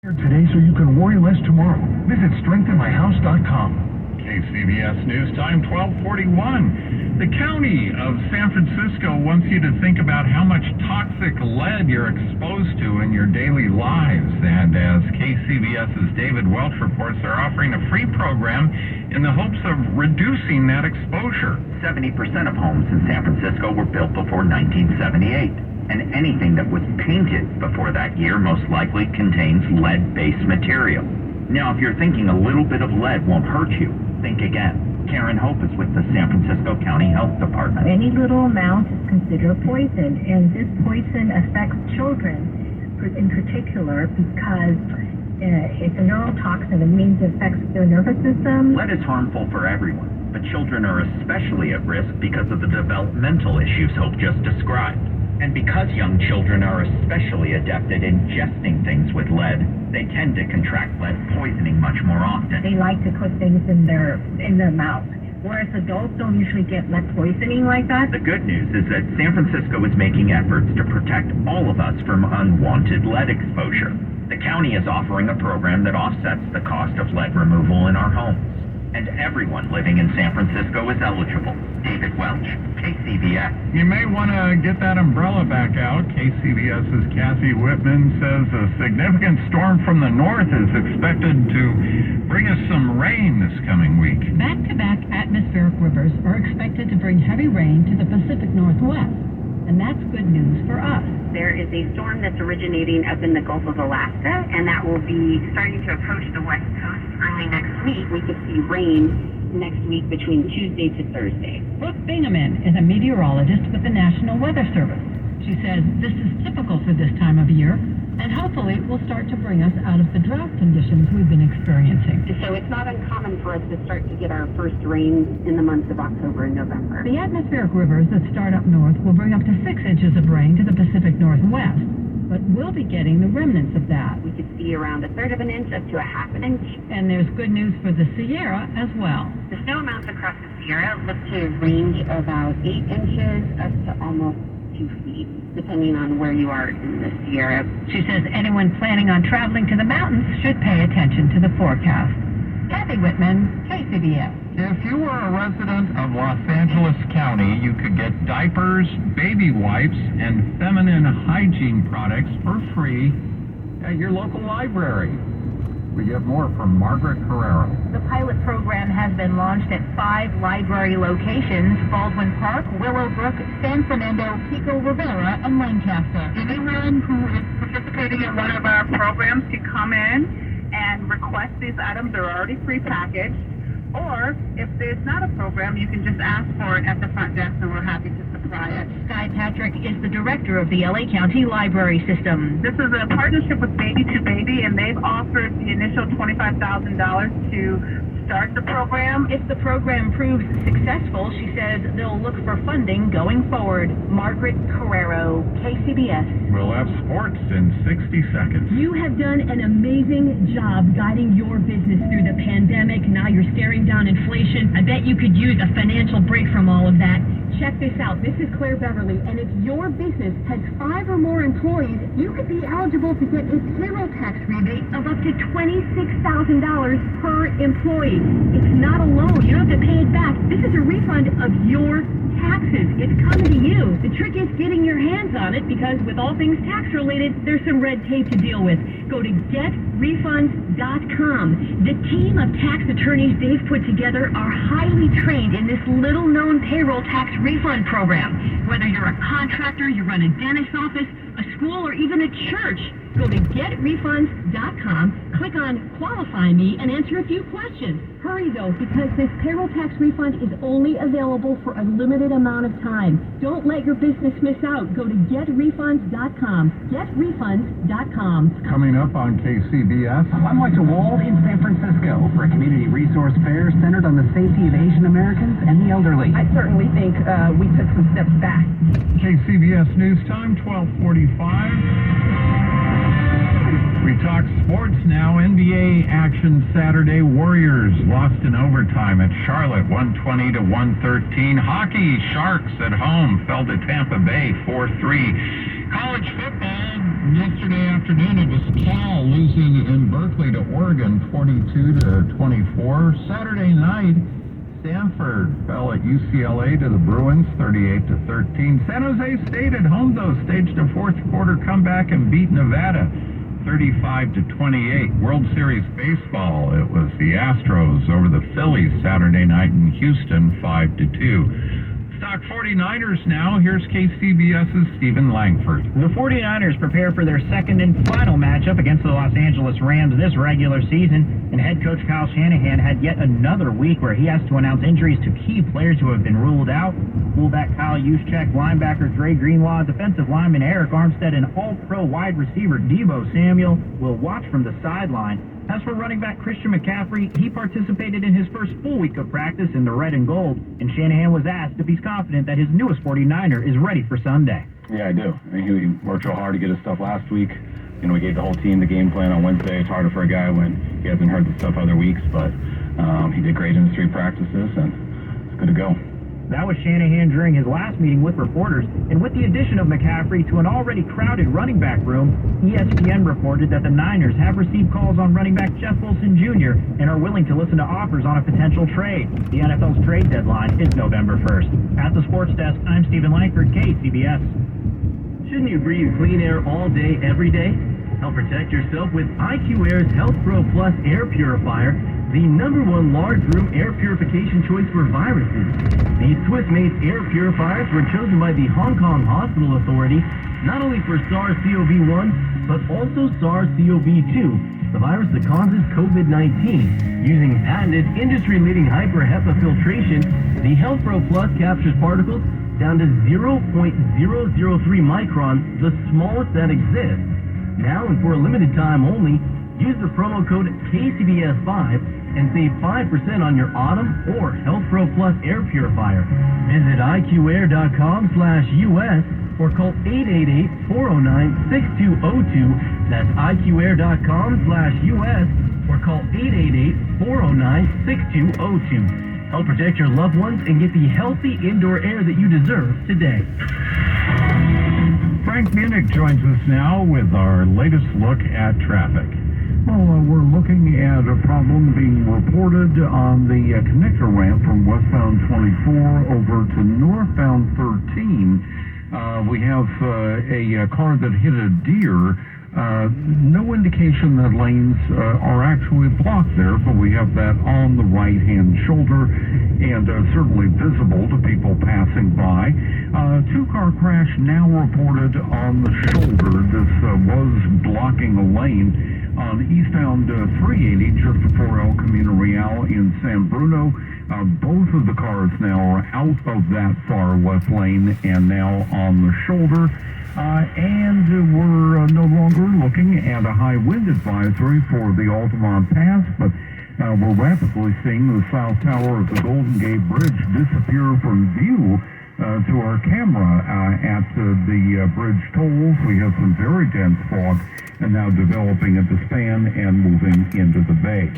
Today so you can worry less tomorrow. Visit strengthenmyhouse.com. KCBS News Time 1241. The county of San Francisco wants you to think about how much toxic lead you're exposed to in your daily lives. And as KCBS's David Welch reports, they're offering a free program in the hopes of reducing that exposure. 70% of homes in San Francisco were built before 1978. And anything that was painted before that year most likely contains lead-based material. Now, if you're thinking a little bit of lead won't hurt you, think again. Karen Hope is with the San Francisco County Health Department. Any little amount is considered poison, and this poison affects children in particular because it's a neurotoxin. It means it affects their nervous system. Lead is harmful for everyone, but children are especially at risk because of the developmental issues Hope just described. And because young children are especially adept at ingesting things with lead, they tend to contract lead poisoning much more often. They like to put things in their mouth, whereas adults don't usually get lead poisoning like that. The good news is that San Francisco is making efforts to protect all of us from unwanted lead exposure. The county is offering a program that offsets the cost of lead removal in our homes. And everyone living in San Francisco is eligible. David Welch, KCBS. You may want to get that umbrella back out. KCBS's Kathy Whitman says a significant storm from the north is expected to bring us some rain this coming week. Back-to-back atmospheric rivers are expected to bring heavy rain to the Pacific Northwest, and that's good news for us. There is a storm that's originating up in the Gulf of Alaska, and that will be starting to approach the west coast early next week. We could see rain next week between Tuesday to Thursday. Brooke Bingaman is a meteorologist with the National Weather Service. She says this is typical for this time of year, and hopefully will start to bring us out of the drought conditions we've been experiencing. So it's not uncommon for us to start to get our first rain in the months of October and November. The atmospheric rivers that start up north will bring up to 6 inches of rain to the Pacific Northwest, but we'll be getting the remnants of that. We could see around 1/3 of an inch up to 1/2 inch. And there's good news for the Sierra as well. The snow amounts across the Sierra look to range about 8 inches up to almost 2 feet, depending on where you are in the Sierra. She says anyone planning on traveling to the mountains should pay attention to the forecast. Kathy Whitman, KCBS. If you were a resident of Los Angeles County, you could get diapers, baby wipes, and feminine hygiene products for free at your local library. We get more from Margaret Carrero. The pilot program has been launched at 5 library locations: Baldwin Park, Willowbrook, San Fernando, Pico Rivera, and Lancaster. Anyone who is participating in one of our programs can come in and request these items. They're already prepackaged. Or if there's not a program, you can just ask for it at the front desk, and we're happy to supply it. Sky Patrick is the director of the LA County Library System. This is a partnership with Baby to Baby, and they've offered the initial $25,000 to start the program. If the program proves successful, she says they'll look for funding going forward. Margaret Carrero, KCBS. We'll have sports in 60 seconds. You have done an amazing job guiding your business through the pandemic. Now you're staring down inflation. I bet you could use a financial break from all of that. Check this out. This is Claire Beverly, and if your business has 5 or more employees, you could be eligible to get a payroll tax rebate of up to $26,000 per employee. It's not a loan. You don't have to pay it back. This is a refund of your taxes. It's coming to you. The trick is getting your hands on it, because with all things tax related, there's some red tape to deal with. Go to getrefunds.com. The team of tax attorneys they've put together are highly trained in this little known payroll tax refund program. Whether you're a contractor, you run a dentist's office, a school, or even a church, go to getrefunds.com, click on Qualify Me, and answer a few questions. Hurry though, because this payroll tax refund is only available for a limited amount of time. Don't let your business miss out. Go to getrefunds.com. Getrefunds.com. Coming up on KCBS. I'm Mike DeWald in San Francisco for a community resource fair centered on the safety of Asian Americans and the elderly. I certainly think we took some steps back. KCBS News Time, 1245. We talk sports now. NBA action Saturday. Warriors lost in overtime at Charlotte, 120 to 113. Hockey, Sharks at home fell to Tampa Bay, 4-3. College football, Yesterday afternoon, it was Cal losing in Berkeley to Oregon, 42-24. Saturday night, Stanford fell at UCLA to the Bruins, 38-13. San Jose State at home, though, staged a fourth quarter comeback and beat Nevada, 35-28. World Series baseball, it was the Astros over the Phillies Saturday night in Houston, 5-2. Stock 49ers now. Here's KCBS's Stephen Langford. The 49ers prepare for their second and final matchup against the Los Angeles Rams this regular season, and head coach Kyle Shanahan had yet another week where he has to announce injuries to key players who have been ruled out. Fullback Kyle Juszczyk, linebacker Dre Greenlaw, defensive lineman Eric Armstead, and all-pro wide receiver Deebo Samuel will watch from the sideline. As for running back Christian McCaffrey, he participated in his first full week of practice in the red and gold, and Shanahan was asked if he's confident that his newest 49er is ready for Sunday. Yeah, I do. I mean, he worked real hard to get his stuff last week. You know, we gave the whole team the game plan on Wednesday. It's harder for a guy when he hasn't heard the stuff other weeks, but he did great in his 3 practices, and it's good to go. That was Shanahan during his last meeting with reporters, and with the addition of McCaffrey to an already crowded running back room, ESPN reported that the Niners have received calls on running back Jeff Wilson Jr. and are willing to listen to offers on a potential trade. The NFL's trade deadline is November 1st. At the Sports Desk, I'm Stephen Langford, KCBS. Shouldn't you breathe clean air all day, every day? Help protect yourself with IQ Air's Health Pro Plus Air Purifier, the #1 large room air purification choice for viruses. These Swiss-made air purifiers were chosen by the Hong Kong Hospital Authority not only for SARS-CoV-1, but also SARS-CoV-2, the virus that causes COVID-19. Using patented industry-leading hyper-HEPA filtration, the Health Pro Plus captures particles down to 0.003 microns, the smallest that exists. Now and for a limited time only, use the promo code KCBS5 and save 5% on your Autumn or Health Pro Plus air purifier. Visit IQAir.com/US or call 888-409-6202. That's IQAir.com/US or call 888-409-6202. Help protect your loved ones and get the healthy indoor air that you deserve today. Frank Munich joins us now with our latest look at traffic. Well, we're looking at a problem being reported on the connector ramp from westbound 24 over to northbound 13. We have a car that hit a deer. No indication that lanes are actually blocked there, but we have that on the right-hand shoulder and certainly visible to people passing by. 2-car crash now reported on the shoulder. This was blocking a lane on eastbound 380 just before El Camino Real in San Bruno. Both of the cars now are out of that far left lane and now on the shoulder. And we're no longer looking at a high wind advisory for the Altamont Pass, but we're rapidly seeing the south tower of the Golden Gate Bridge disappear from view to our camera at the bridge tolls. We have some very dense fog and now developing at the span and moving into the bay.